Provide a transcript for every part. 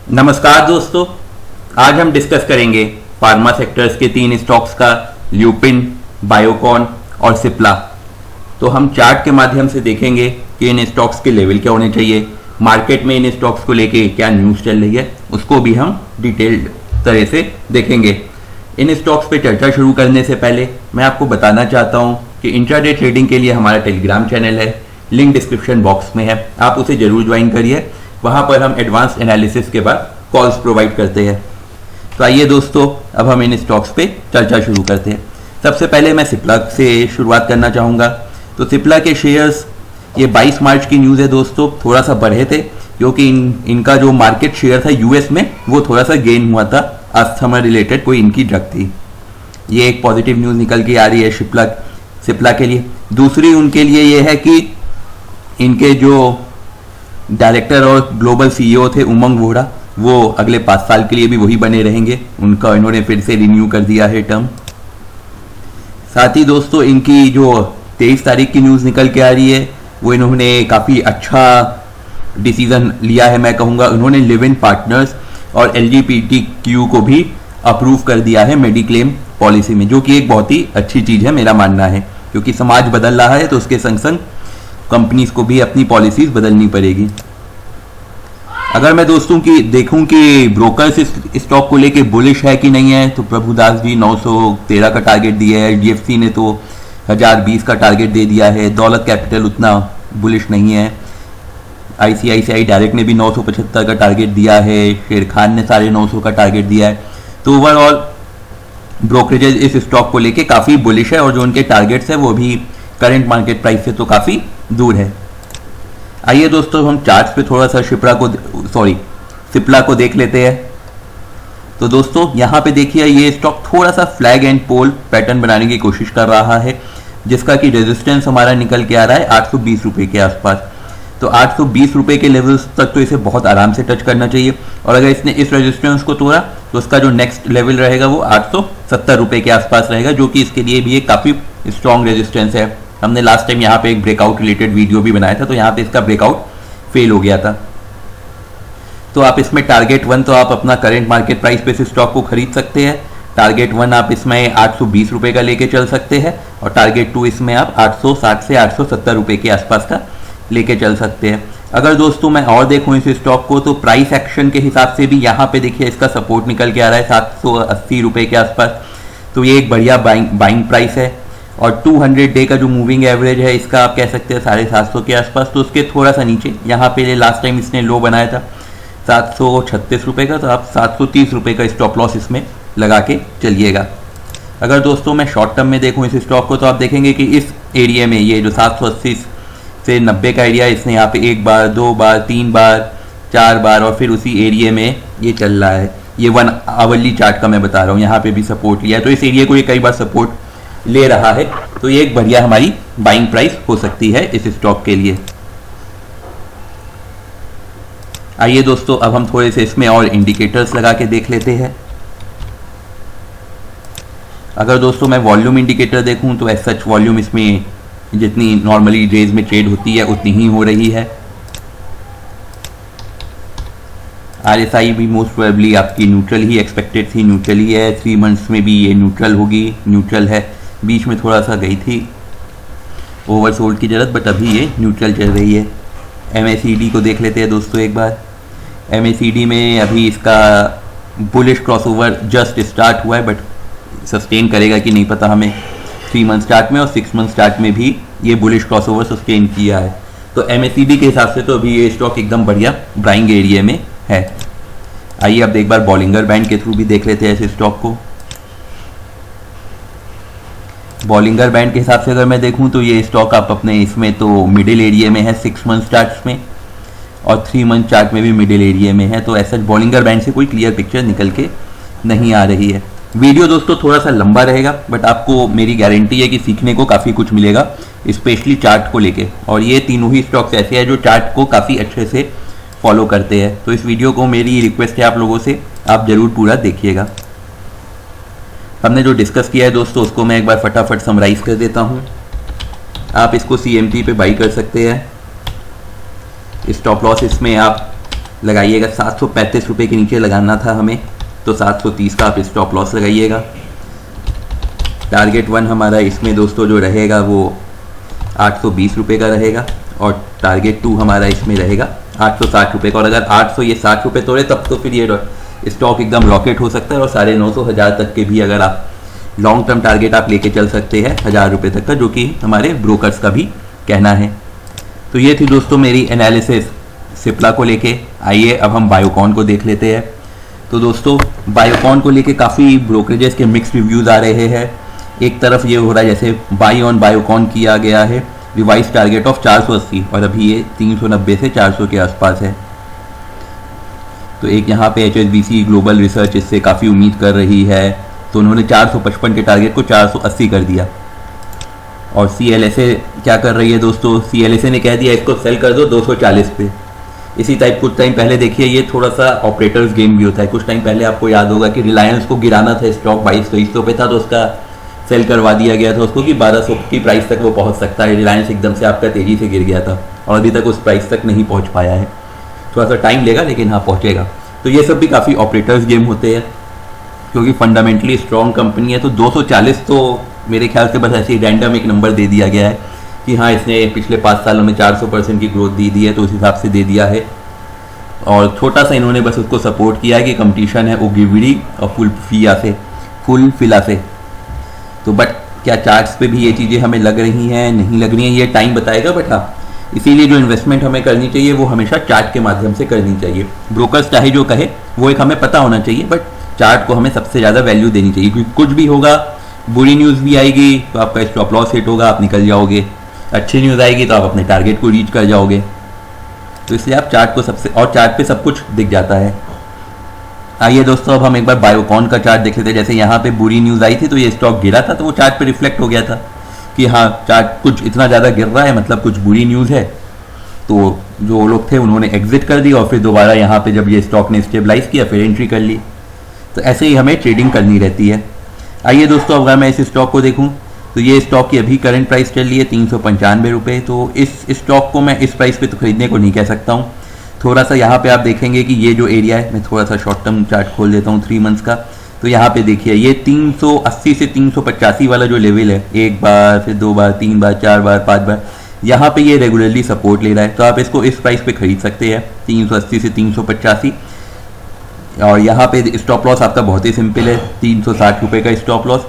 नमस्कार दोस्तों, आज हम डिस्कस करेंगे फार्मा सेक्टर्स के 3 स्टॉक्स का, ल्यूपिन, बायोकॉन और सिप्ला। तो हम चार्ट के माध्यम से देखेंगे कि इन स्टॉक्स के लेवल क्या होने चाहिए, मार्केट में इन स्टॉक्स को लेके क्या न्यूज़ चल रही है, उसको भी हम डिटेल्ड तरह से देखेंगे। इन स्टॉक्स पे चर्चा शुरू करने से पहले मैं आपको बताना चाहता हूँ कि इंट्राडे ट्रेडिंग के लिए हमारा टेलीग्राम चैनल है, लिंक डिस्क्रिप्शन बॉक्स में है, आप उसे जरूर ज्वाइन करिए। वहाँ पर हम एडवांस एनालिसिस के बाद कॉल्स प्रोवाइड करते हैं। तो आइए दोस्तों, अब हम इन स्टॉक्स पे चर्चा शुरू करते हैं। सबसे पहले मैं सिप्ला से शुरुआत करना चाहूँगा। तो सिप्ला के शेयर्स, ये 22 मार्च की न्यूज़ है दोस्तों, थोड़ा सा बढ़े थे क्योंकि इनका जो मार्केट शेयर था यूएस में वो थोड़ा सा गेन हुआ था, अस्थमा रिलेटेड कोई इनकी ड्रग थी। ये एक पॉजिटिव न्यूज़ निकल के आ रही है सिप्ला के लिए। दूसरी उनके लिए ये है कि इनके जो डायरेक्टर और ग्लोबल सीईओ थे उमंग वोहरा, वो अगले 5 साल के लिए भी वही बने रहेंगे। उनका इन्होंने फिर से रिन्यू कर दिया है टर्म। साथ ही दोस्तों, इनकी जो 23 तारीख की न्यूज़ निकल के आ रही है, वो इन्होंने काफ़ी अच्छा डिसीजन लिया है। मैं कहूँगा उन्होंने लिव इन पार्टनर्स और LGBTQ को भी अप्रूव कर दिया है मेडिक्लेम पॉलिसी में, जो कि एक बहुत ही अच्छी चीज़ है मेरा मानना है, क्योंकि समाज बदल रहा है तो उसके संग संग कंपनीज को भी अपनी पॉलिसीज बदलनी पड़ेगी। अगर मैं दोस्तों की देखूं कि ब्रोकर्स इस स्टॉक को लेके बुलिश है कि नहीं है, तो प्रभुदास जी 913 का टारगेट दिया है, HDFC ने तो 1020 का टारगेट दे दिया है, दौलत कैपिटल उतना बुलिश नहीं है, ICICI डायरेक्ट ने भी 975 का टारगेट दिया है, शेर खान ने 950 का टारगेट दिया है। तो ओवरऑल ब्रोकरेजेस इस स्टॉक को लेके काफ़ी बुलिश है और जो उनके टारगेट्स है वो भी करंट मार्केट प्राइस से तो काफ़ी दूर है। आइए दोस्तों, हम चार्ट्स पे थोड़ा सा सिप्ला को देख लेते हैं। तो दोस्तों यहाँ पे देखिए, ये स्टॉक थोड़ा सा फ्लैग एंड पोल पैटर्न बनाने की कोशिश कर रहा है, जिसका कि रेजिस्टेंस हमारा निकल के आ रहा है 820 रुपये के आसपास। तो 820 रुपये के लेवल्स तक तो इसे बहुत आराम से टच करना चाहिए, और अगर इसने इस रेजिस्टेंस को तोड़ा तो उसका जो नेक्स्ट लेवल रहेगा वो 870 रुपये के आसपास रहेगा, जो कि इसके लिए भी एक काफ़ी स्ट्रॉन्ग रेजिस्टेंस है। हमने लास्ट टाइम यहाँ पे एक ब्रेकआउट रिलेटेड वीडियो भी बनाया था, तो यहाँ पे इसका ब्रेकआउट फेल हो गया था। तो आप इसमें टारगेट 1 तो आप अपना करंट मार्केट प्राइस पे इस स्टॉक को खरीद सकते हैं। टारगेट 1 आप इसमें 820 रुपये का लेके चल सकते हैं, और टारगेट 2 इसमें आप 860 से 870 रुपये के आसपास का लेके चल सकते हैं। अगर दोस्तों मैं और देखूँ इस स्टॉक को, तो प्राइस एक्शन के हिसाब से भी यहाँ पे देखिए इसका सपोर्ट निकल के आ रहा है 780 रुपये के आसपास। तो ये एक बढ़िया बाइंग प्राइस है, और 200 डे का जो मूविंग एवरेज है इसका आप कह सकते हैं 750 के आसपास। तो उसके थोड़ा सा नीचे यहाँ पे लास्ट टाइम इसने लो बनाया था 736 रुपये का, तो आप 730 रुपये का स्टॉप लॉस इसमें लगा के चलिएगा। अगर दोस्तों मैं शॉर्ट टर्म में देखूँ इस स्टॉक को, तो आप देखेंगे कि इस एरिया में ये जो 780 से 90 का एरिया, इसने यहाँ पे 1 बार 2 बार 3 बार 4 बार और फिर उसी एरिया में ये चल रहा है। ये 1 आवरली चार्ट का मैं बता रहा हूँ, यहाँ पे भी सपोर्ट लिया है, तो इस एरिया को ये कई बार सपोर्ट ले रहा है। तो ये एक बढ़िया हमारी बाइंग प्राइस हो सकती है इस स्टॉक के लिए। आइए दोस्तों, अब हम थोड़े से इसमें और इंडिकेटर्स लगा के देख लेते हैं। अगर दोस्तों मैं वॉल्यूम इंडिकेटर देखूं, तो एज सच वॉल्यूम इसमें जितनी नॉर्मली डेज में ट्रेड होती है उतनी ही हो रही है। RSI भी मोस्ट प्रोबेबली आपकी न्यूट्रल ही एक्सपेक्टेड थी, न्यूट्रल ही है। 3 मंथ्स में भी ये न्यूट्रल होगी, न्यूट्रल है। बीच में थोड़ा सा गई थी ओवरसोल्ड की जरूरत, बट अभी ये न्यूट्रल चल रही है। MACD को देख लेते हैं दोस्तों एक बार। MACD में अभी इसका बुलिश क्रॉसओवर जस्ट स्टार्ट हुआ है, बट सस्टेन करेगा कि नहीं पता हमें। 3 मंथ स्टार्ट में और 6 मंथ स्टार्ट में भी ये बुलिश क्रॉसओवर सस्टेन किया है। तो MACD के हिसाब से तो अभी ये स्टॉक एकदम बढ़िया बाइंग एरिया में है। आइए अब एक बार बॉलिंगर बैंड के थ्रू भी देख लेते हैं इस स्टॉक को। बॉलिंगर बैंड के हिसाब से अगर मैं देखूं, तो ये स्टॉक आप अपने इसमें तो मिडिल एरिया में है 6 मंथ चार्ट्स में, और 3 मंथ चार्ट में भी मिडिल एरिया में है। तो ऐसा बॉलिंगर बैंड से कोई क्लियर पिक्चर निकल के नहीं आ रही है। वीडियो दोस्तों थोड़ा सा लंबा रहेगा, बट आपको मेरी गारंटी है कि सीखने को काफ़ी कुछ मिलेगा, स्पेशली चार्ट को लेके। और ये तीनों ही स्टॉक्स ऐसे हैं जो चार्ट को काफ़ी अच्छे से फॉलो करते हैं। तो इस वीडियो को मेरी रिक्वेस्ट है आप लोगों से, आप ज़रूर पूरा देखिएगा। हमने जो डिस्कस किया है दोस्तों, उसको मैं एक बार फटाफट समराइज कर देता हूँ। आप इसको CMT पे बाई कर सकते हैं। स्टॉप लॉस इसमें आप लगाइएगा। 735 रुपये के नीचे लगाना था हमें, तो 730 का आप स्टॉप लॉस लगाइएगा। टारगेट 1 हमारा इसमें दोस्तों जो रहेगा वो 820 रुपये का रहेगा, और टारगेट 2 हमारा इसमें रहेगा 860 रुपये का। और अगर 800 ये 60 रुपये तोड़े तब तो फिर ये स्टॉक एकदम रॉकेट हो सकता है, और 950 हज़ार तक के भी अगर आप लॉन्ग टर्म टारगेट आप लेके चल सकते हैं 1000 रुपये तक का, जो कि हमारे ब्रोकर्स का भी कहना है। तो ये थी दोस्तों मेरी एनालिसिस सिप्ला को लेके। आइए अब हम बायोकॉन को देख लेते हैं। तो दोस्तों बायोकॉन को लेके काफ़ी ब्रोकरेजेस के मिक्स रिव्यूज़ आ रहे हैं। एक तरफ ये हो रहा है जैसे बाई ऑन बायोकॉन किया गया है, रिवाइज टारगेट ऑफ 480, और अभी ये 390 से 400 के आसपास है। तो एक यहाँ पे HSBC ग्लोबल रिसर्च इससे काफ़ी उम्मीद कर रही है, तो उन्होंने 455 के टारगेट को 480 कर दिया। और CLSA क्या कर रही है दोस्तों, CLSA ने कह दिया इसको सेल कर दो 240 पे। इसी टाइप कुछ टाइम पहले देखिए, ये थोड़ा सा ऑपरेटर्स गेम भी होता है। कुछ टाइम पहले आपको याद होगा कि रिलायंस को गिराना था, स्टॉक 2200 पे था, तो उसका सेल करवा दिया गया था उसको कि 1200 की प्राइस तक वो पहुंच सकता है। रिलायंस एकदम से आपका तेज़ी से गिर गया था और अभी तक उस प्राइस तक नहीं पहुंच पाया है। थोड़ा सा टाइम लेगा लेकिन हाँ पहुंचेगा। तो ये सब भी काफ़ी ऑपरेटर्स गेम होते हैं, क्योंकि फंडामेंटली स्ट्रॉन्ग कंपनी है। तो 240 तो मेरे ख्याल से बस ऐसे ही रैंडम एक नंबर दे दिया गया है कि हाँ इसने पिछले 5 सालों में 400% की ग्रोथ दी है, तो उस हिसाब से दे दिया है। और छोटा सा इन्होंने बस उसको सपोर्ट किया है कि कंपटीशन है ओगिविडी और फुल फिला से। तो बट क्या चार्ट्स पे भी ये चीज़ें हमें लग रही हैं, नहीं लग रही हैं, ये टाइम बताएगा। बट हाँ इसीलिए जो इन्वेस्टमेंट हमें करनी चाहिए वो हमेशा चार्ट के माध्यम से करनी चाहिए। ब्रोकर्स चाहे जो कहे वो एक हमें पता होना चाहिए, बट चार्ट को हमें सबसे ज़्यादा वैल्यू देनी चाहिए, क्योंकि कुछ भी होगा, बुरी न्यूज़ भी आएगी तो आपका स्टॉप लॉस हिट होगा, आप निकल जाओगे। अच्छी न्यूज़ आएगी तो आप अपने टारगेट को रीच कर जाओगे। तो इसलिए आप चार्ट को सबसे, और चार्ट पे सब कुछ दिख जाता है। आइए दोस्तों अब हम एक बार बायोकॉन का चार्ट देख लेते हैं। जैसे यहाँ पे बुरी न्यूज़ आई थी तो ये स्टॉक गिरा था, तो वो चार्ट पे रिफ्लेक्ट हो गया था कि हाँ चार्ट कुछ इतना ज़्यादा गिर रहा है, मतलब कुछ बुरी न्यूज़ है। तो जो लोग थे उन्होंने एग्जिट कर दी और फिर दोबारा यहाँ पे जब ये स्टॉक ने स्टेबलाइज किया फिर एंट्री कर ली। तो ऐसे ही हमें ट्रेडिंग करनी रहती है। आइए दोस्तों अगर मैं इस स्टॉक को देखूँ तो ये स्टॉक की अभी करंट प्राइस चल रही है 395 रुपये। तो इस स्टॉक को मैं इस प्राइस पे तो खरीदने को नहीं कह सकता हूँ। थोड़ा सा यहाँ पे आप देखेंगे कि ये जो एरिया है, मैं थोड़ा सा शॉर्ट टर्म चार्ट खोल देता हूँ 3 मंथ्स का। तो यहाँ पे देखिए ये 380 से 385 वाला जो लेवल है, एक बार फिर 2 बार 3 बार 4 बार 5 बार, यहाँ पे ये रेगुलरली सपोर्ट ले रहा है। तो आप इसको इस प्राइस पे खरीद सकते हैं 380 से 385। और यहाँ पे स्टॉप लॉस आपका बहुत ही सिंपल है, 360 रुपये का स्टॉप लॉस।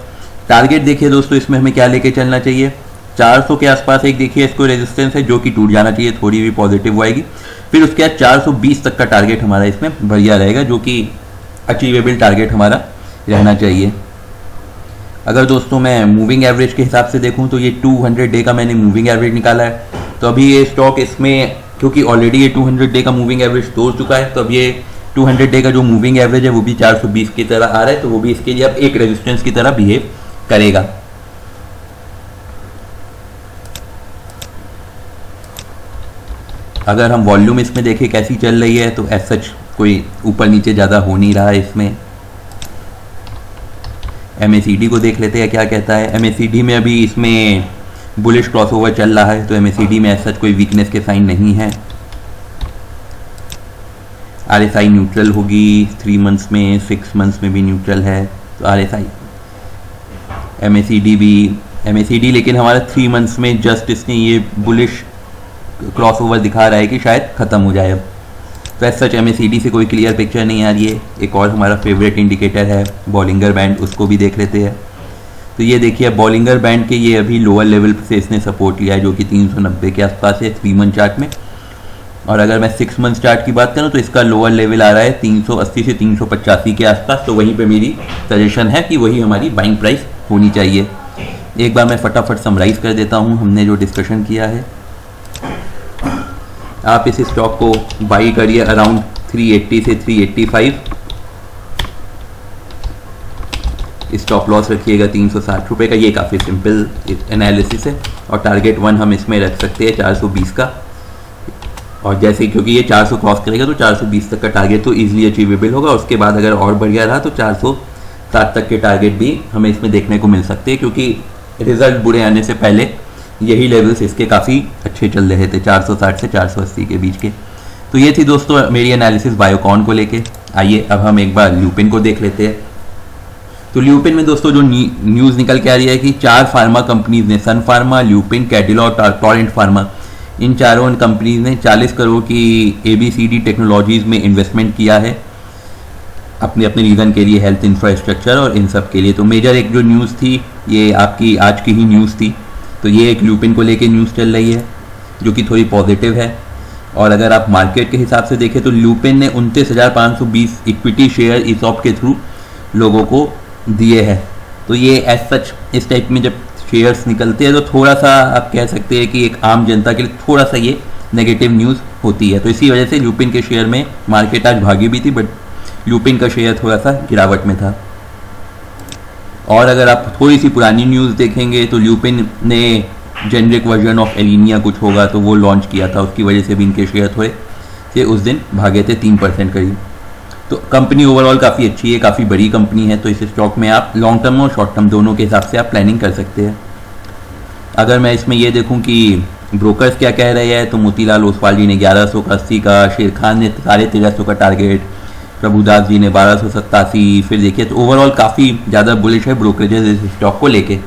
टारगेट देखिए दोस्तों इसमें हमें क्या लेके चलना चाहिए, 400 के आसपास एक देखिए इसको रेजिस्टेंस है जो कि टूट जाना चाहिए, थोड़ी भी पॉजिटिव आएगी। फिर उसके बाद 420 तक का टारगेट हमारा इसमें बढ़िया रहेगा, जो कि अचीवेबल टारगेट हमारा रहना चाहिए। अगर दोस्तों मैं मूविंग एवरेज के हिसाब से देखूं तो ये 200 डे का मैंने मूविंग एवरेज निकाला है। तो अभी ये स्टॉक इसमें क्योंकि ऑलरेडी ये 200 डे का मूविंग एवरेज तोड़ चुका है, तो अब ये 200 डे का जो मूविंग एवरेज है वो भी 420 की तरह आ रहा है, तो वो भी इसके लिए अब एक रेजिस्टेंस की तरह बिहेव करेगा। अगर हम वॉल्यूम इसमें देखें कैसी चल रही है, तो एज सच कोई ऊपर नीचे ज़्यादा हो नहीं रहा है इसमें। MACD को देख लेते हैं क्या कहता है। MACD में अभी इसमें बुलिश क्रॉसओवर चल रहा है, तो MACD में एज सच कोई वीकनेस के साइन नहीं है। RSI न्यूट्रल होगी 3 मंथ्स में, 6 मंथ्स में भी न्यूट्रल है। तो RSI MACD लेकिन हमारा 3 मंथ्स में जस्ट इसने ये बुलिश क्रॉसओवर दिखा रहा है कि शायद ख़त्म हो जाए अब। तो एज सच MACD से कोई क्लियर पिक्चर नहीं आ रही है। एक और हमारा फेवरेट इंडिकेटर है बॉलिंगर बैंड, उसको भी देख लेते हैं। तो ये देखिए बॉलिंगर बैंड के ये अभी लोअर लेवल से इसने सपोर्ट लिया है, जो कि 390 के आसपास है 3 मंथ चार्ट में। और अगर मैं 6 मंथ चार्ट की बात करूँ तो इसका लोअर लेवल आ रहा है 380 से 385 के आसपास। तो वहीं पे मेरी सजेशन है कि वही हमारी बाइंग प्राइस होनी चाहिए। एक बार मैं फटाफट समराइज़ कर देता हूँ हमने जो डिस्कशन किया है। आप इस स्टॉक को बाई करिए अराउंड 380 से 385, स्टॉप लॉस रखिएगा 360 रुपये का। ये काफ़ी सिंपल एनालिसिस है। और टारगेट 1 हम इसमें रख सकते हैं 420 का। और जैसे क्योंकि ये 400 क्रॉस करेगा तो 420 तक का टारगेट तो ईजिली अचीवेबल होगा। उसके बाद अगर और बढ़िया रहा तो 460 तक के टारगेट भी हमें इसमें देखने को मिल सकते हैं, क्योंकि रिजल्ट बुरे आने से पहले यही लेवल्स इसके काफ़ी अच्छे चल रहे थे, 460 से 480 के बीच के। तो ये थी दोस्तों मेरी एनालिसिस बायोकॉन को लेके। आइए अब हम एक बार ल्यूपिन को देख लेते हैं। तो ल्यूपिन में दोस्तों जो न्यूज़ निकल के आ रही है कि 4 फार्मा कंपनीज ने, सन फार्मा, ल्यूपिन, कैडिला और टोरेंट फार्मा, इन चारों कंपनीज ने 40 करोड़ की ABCD टेक्नोलॉजीज़ में इन्वेस्टमेंट किया है अपने अपने रीज़न के लिए, हेल्थ इंफ्रास्ट्रक्चर और इन सब के लिए। तो मेजर एक जो न्यूज़ थी ये आपकी आज की ही न्यूज़ थी। तो ये एक ल्यूपिन को लेके न्यूज़ चल रही है जो कि थोड़ी पॉजिटिव है। और अगर आप मार्केट के हिसाब से देखें तो ल्यूपिन ने 29,520 इक्विटी शेयर ESOP के थ्रू लोगों को दिए हैं। तो ये एज सच इस टाइप में जब शेयर्स निकलते हैं तो थोड़ा सा आप कह सकते हैं कि एक आम जनता के लिए थोड़ा सा ये नेगेटिव न्यूज़ होती है। तो इसी वजह से ल्यूपिन के शेयर में मार्केट आज भागी भी थी, बट ल्यूपिन का शेयर थोड़ा सा गिरावट में था। और अगर आप थोड़ी सी पुरानी न्यूज़ देखेंगे तो ल्यूपिन ने जेनरिक वर्जन ऑफ एलिनिया कुछ होगा तो वो लॉन्च किया था, उसकी वजह से भी इनके शेयर थोड़े से उस दिन भागे थे 3% करीब। तो कंपनी ओवरऑल काफ़ी अच्छी है, काफ़ी बड़ी कंपनी है। तो इस स्टॉक में आप लॉन्ग टर्म और शॉर्ट टर्म दोनों के हिसाब से आप प्लानिंग कर सकते हैं। अगर मैं इसमें ये देखूं कि ब्रोकर्स क्या कह रहे हैं तो मोतीलाल ओसवाल जी ने 1100 का, 80 का, शेर खान ने 1350 का टारगेट, प्रभुदास जी ने 1287। फिर देखिए तो ओवरऑल काफ़ी ज़्यादा बुलिश है ब्रोकरेजेस इस स्टॉक को लेके।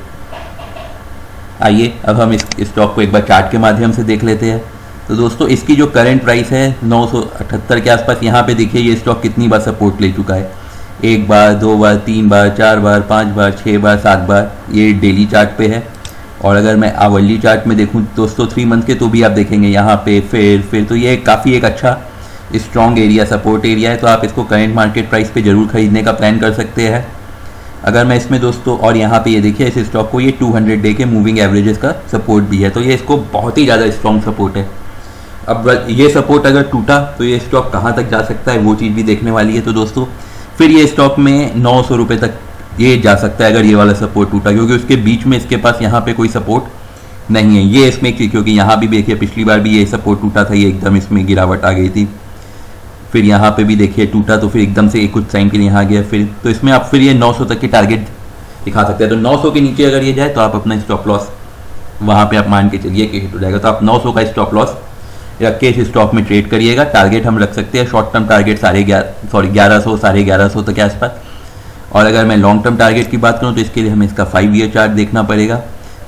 आइए अब हम इस स्टॉक को एक बार चार्ट के माध्यम से देख लेते हैं। तो दोस्तों इसकी जो करंट प्राइस है 978 के आसपास, यहाँ पे देखिए ये स्टॉक कितनी बार सपोर्ट ले चुका है। 1 बार, 2 बार, 3 बार, 4 बार, 5 बार, 6 बार, 7 बार, ये डेली चार्ट पे है। और अगर मैं आवरली चार्ट में देखूँ दोस्तों 3 मंथ के, तो भी आप देखेंगे यहाँ पे फिर तो ये काफ़ी एक अच्छा स्ट्रॉन्ग एरिया, सपोर्ट एरिया है। तो आप इसको करंट मार्केट प्राइस पे ज़रूर खरीदने का प्लान कर सकते हैं। अगर मैं इसमें दोस्तों, और यहाँ पे ये देखिए इस स्टॉक को ये 200 डे के मूविंग एवरेजेस का सपोर्ट भी है। तो ये इसको बहुत ही ज़्यादा स्ट्रॉन्ग सपोर्ट है। अब ये सपोर्ट अगर टूटा तो ये स्टॉक कहाँ तक जा सकता है वो चीज़ भी देखने वाली है। तो दोस्तों फिर ये स्टॉक में 900 रुपये तक ये जा सकता है अगर ये वाला सपोर्ट टूटा, क्योंकि उसके बीच में इसके पास यहाँ पे कोई सपोर्ट नहीं है। ये इसमें क्योंकि यहाँ भी देखिए पिछली बार भी ये सपोर्ट टूटा था, ये एकदम इसमें गिरावट आ गई थी। फिर यहाँ पे भी देखिए टूटा तो फिर एकदम से कुछ टाइम के लिए यहाँ गया फिर। तो इसमें आप फिर ये 900 तक के टारगेट दिखा सकते हैं। तो 900 के नीचे अगर ये जाए तो आप अपना स्टॉप लॉस वहाँ पे आप मान के चलिए कि हिट हो जाएगा। तो आप 900 का स्टॉप लॉस रख के इस स्टॉक में ट्रेड करिएगा। टारगेट हम रख सकते हैं शॉर्ट टर्म टारगेट 1150, 1150 तक के आसपास। और अगर मैं लॉन्ग टर्म टारगेट की बात करूँ तो इसके लिए हमें इसका 5 ईयर चार्ट देखना पड़ेगा।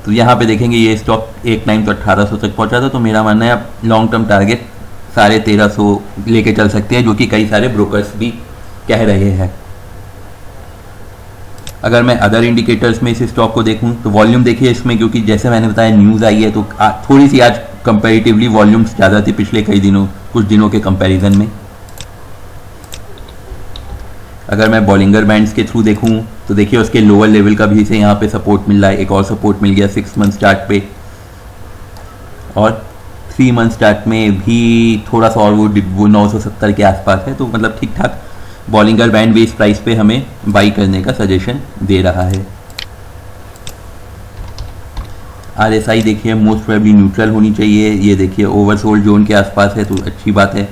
तो यहाँ पे देखेंगे ये स्टॉक एक टाइम तो 1800 तक पहुँचा था। तो मेरा मानना है आप लॉन्ग टर्म टारगेट 1350 लेके चल सकते हैं, जो कि कई सारे ब्रोकर्स भी कह रहे हैं। अगर मैं अदर इंडिकेटर्स में इस स्टॉक को देखूं तो वॉल्यूम देखिए इसमें, क्योंकि जैसे मैंने बताया न्यूज़ आई है तो थोड़ी सी आज कंपैरेटिवली वॉल्यूम्स ज़्यादा थी पिछले कुछ दिनों के कंपैरिजन में। अगर मैं बॉलिंगर बैंड्स के थ्रू देखूं तो देखिए उसके लोअर लेवल का भी इसे यहाँ पे सपोर्ट मिल रहा है। एक और सपोर्ट मिल गया 6 मंथ चार्ट पे, और 3 मंथ चार्ट में भी थोड़ा सा, और वो 970 के आसपास है। तो मतलब ठीक ठाक बॉलिंगर बैंड भी इस प्राइस पे हमें बाई करने का सजेशन दे रहा है। RSI देखिए मोस्ट प्रोबेबली न्यूट्रल होनी चाहिए। ये देखिए ओवरसोल्ड जोन के आसपास है तो अच्छी बात है,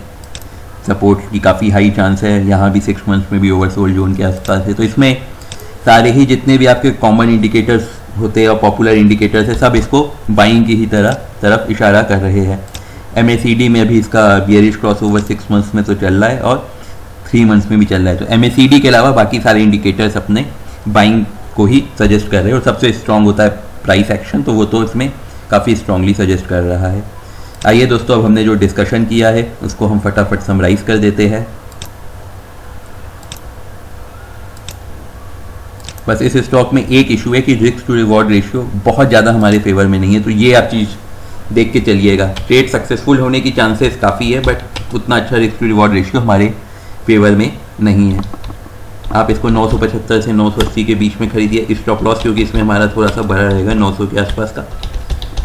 सपोर्ट की काफ़ी हाई चांस है। यहाँ भी 6 मंथ्स में भी ओवरसोल्ड जोन के आसपास है। तो इसमें सारे ही जितने भी आपके कॉमन इंडिकेटर्स होते हैं और पॉपुलर इंडिकेटर्स है, सब इसको बाइंग की ही तरफ इशारा कर रहे हैं। MACD में अभी इसका बियरिश क्रॉसओवर 6 मंथ्स में तो चल रहा है और 3 मंथ्स में भी चल रहा है। तो MACD के अलावा बाकी सारे इंडिकेटर्स अपने बाइंग को ही सजेस्ट कर रहे हैं। और सबसे स्ट्रांग होता है प्राइस एक्शन, तो वो तो इसमें काफ़ी स्ट्रांगली सजेस्ट कर रहा है। आइए दोस्तों अब हमने जो डिस्कशन किया है उसको हम फटाफट समराइज कर देते हैं। बस इस स्टॉक में एक इशू है कि रिस्क टू रिवॉर्ड रेशियो बहुत ज़्यादा हमारे फेवर में नहीं है। तो ये आप चीज़ देख के चलिएगा। ट्रेड सक्सेसफुल होने की चांसेस काफ़ी है, बट उतना अच्छा रिस्क टू रिवॉर्ड रेशियो हमारे फेवर में नहीं है। आप इसको 975 से 980 के बीच में खरीदिए स्टॉप लॉस, क्योंकि इसमें हमारा थोड़ा सा बड़ा रहेगा 900 के आसपास का।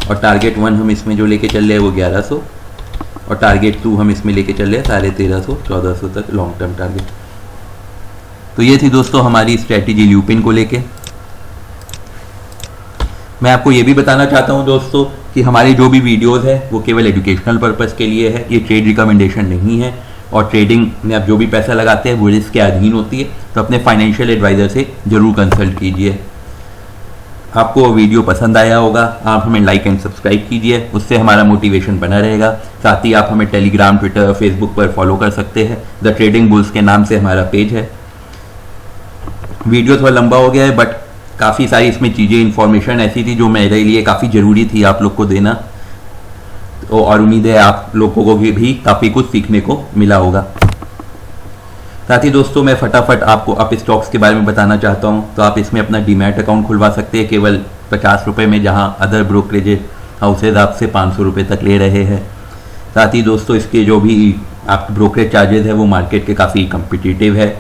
और टारगेट 1 हम इसमें जो लेके चल रहे हैं वो 1100, और टारगेट 2 हम इसमें लेके चल रहे हैं 1350, 1400 तक लॉन्ग टर्म टारगेट। तो ये थी दोस्तों हमारी स्ट्रैटेजी ल्यूपिन को लेके। मैं आपको ये भी बताना चाहता हूँ दोस्तों कि हमारी जो भी वीडियोस है वो केवल एजुकेशनल पर्पस के लिए है, ये ट्रेड रिकमेंडेशन नहीं है। और ट्रेडिंग में आप जो भी पैसा लगाते हैं वो रिस्क के अधीन होती है। तो अपने फाइनेंशियल एडवाइज़र से ज़रूर कंसल्ट कीजिए। आपको वीडियो पसंद आया होगा, आप हमें लाइक एंड सब्सक्राइब कीजिए, उससे हमारा मोटिवेशन बना रहेगा। साथ ही आप हमें टेलीग्राम, ट्विटर, फेसबुक पर फॉलो कर सकते हैं। द ट्रेडिंग बुल्स के नाम से हमारा पेज है। वीडियो थोड़ा लंबा हो गया है, बट काफ़ी सारी इसमें चीज़ें, इन्फॉर्मेशन ऐसी थी जो मेरे लिए काफ़ी ज़रूरी थी आप लोग को देना। तो और उम्मीद है आप लोगों को भी काफ़ी कुछ सीखने को मिला होगा। साथ ही दोस्तों, मैं फटाफट आपको अप स्टॉक्स के बारे में बताना चाहता हूं। तो आप इसमें अपना डीमैट अकाउंट खुलवा सकते हैं केवल 50 रुपये में, जहां अदर ब्रोकरेज हाउसेज आपसे 500 रुपये तक ले रहे हैं। साथ ही दोस्तों, इसके जो भी आप ब्रोकरेज चार्जेस है वो मार्केट के काफ़ी कम्पिटिटिव है,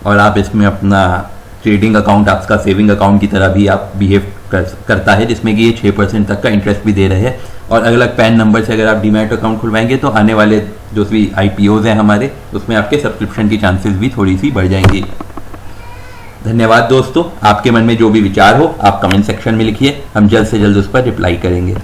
और आप इसमें अपना ट्रेडिंग अकाउंट आपका सेविंग अकाउंट की तरह भी आप बिहेव करता है, जिसमें कि ये 6% तक का इंटरेस्ट भी दे रहे हैं। और अलग अलग पैन नंबर से अगर आप डीमैट अकाउंट खुलवाएंगे तो आने वाले जो भी IPOs हैं हमारे, उसमें आपके सब्सक्रिप्शन की चांसेस भी थोड़ी सी बढ़ जाएंगी। धन्यवाद दोस्तों। आपके मन में जो भी विचार हो आप कमेंट सेक्शन में लिखिए, हम जल्द से जल्द उस पर रिप्लाई करेंगे।